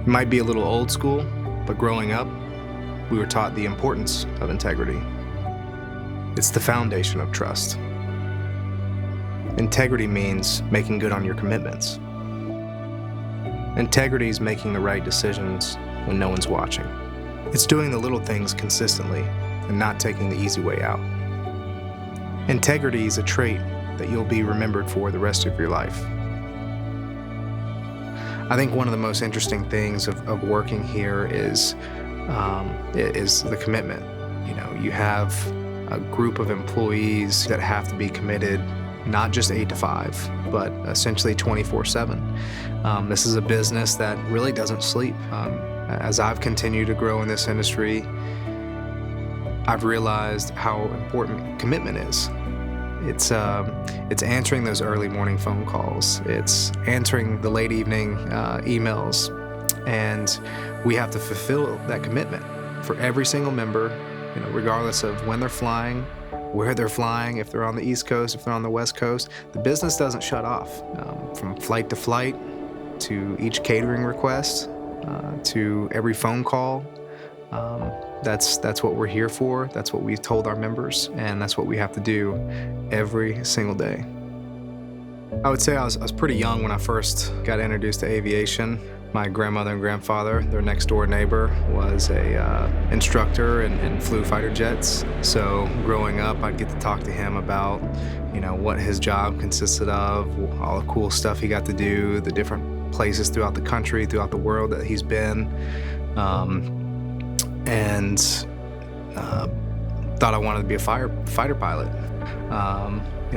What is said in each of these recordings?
It might be a little old school, but growing up, we were taught the importance of integrity. It's the foundation of trust. Integrity means making good on your commitments. Integrity is making the right decisions when no one's watching. It's doing the little things consistently and not taking the easy way out. Integrity is a trait that you'll be remembered for the rest of your life. I think one of the most interesting things of working here is the commitment. You know, you have a group of employees that have to be committed, not just 8 to 5, but essentially 24/7. This is a business that really doesn't sleep. As I've continued to grow in this industry, I've realized how important commitment is. It's answering those early morning phone calls. It's answering the late evening emails, and we have to fulfill that commitment for every single member, regardless of when they're flying, where they're flying, if they're on the East Coast, if they're on the West Coast. The business doesn't shut off. From flight to flight, to each catering request, to every phone call. That's what we're here for. That's what we've told our members, and that's what we have to do every single day. I would say I was pretty young when I first got introduced to aviation. My grandmother and grandfather, their next door neighbor, was a instructor and flew fighter jets. So growing up, I'd get to talk to him about, what his job consisted of, all the cool stuff he got to do, the different places throughout the country, throughout the world that he's been. And thought I wanted to be a fighter pilot.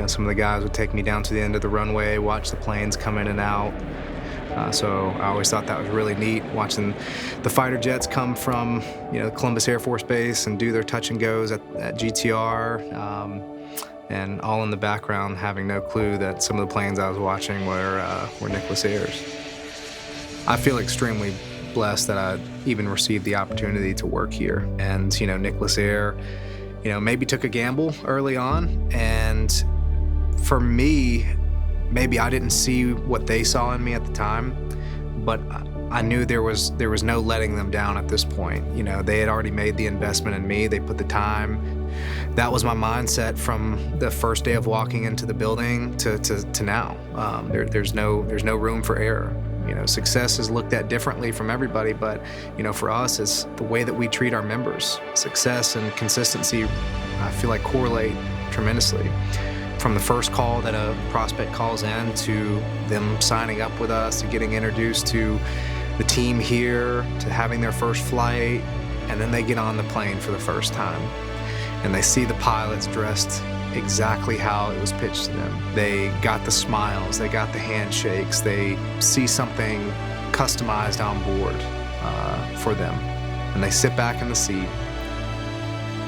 Some of the guys would take me down to the end of the runway, watch the planes come in and out. So I always thought that was really neat, watching the fighter jets come from Columbus Air Force Base and do their touch and goes at GTR, and all in the background having no clue that some of the planes I was watching were Nicholas Airs. I feel extremely blessed that I even received the opportunity to work here. And Nicholas Air, maybe took a gamble early on, and for me, maybe I didn't see what they saw in me at the time, but I knew there was no letting them down at this point. They had already made the investment in me. They put the time. That was my mindset from the first day of walking into the building to now. There's no room for error. Success is looked at differently from everybody, but for us, it's the way that we treat our members. Success and consistency, I feel like, correlate tremendously. From the first call that a prospect calls in, to them signing up with us, to getting introduced to the team here, to having their first flight, and then they get on the plane for the first time. And they see the pilots dressed exactly how it was pitched to them. They got the smiles, they got the handshakes, they see something customized on board for them. And they sit back in the seat,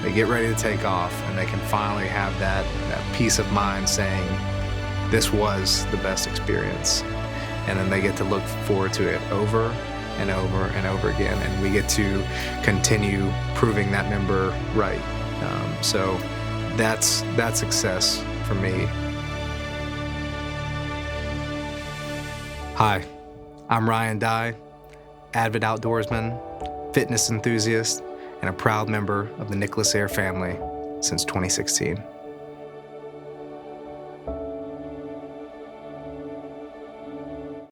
they get ready to take off, and they can finally have that peace of mind saying, this was the best experience. And then they get to look forward to it over and over and over again, and we get to continue proving that member right. So that's success for me. Hi, I'm Ryan Dye, avid outdoorsman, fitness enthusiast, and a proud member of the Nicholas Air family since 2016.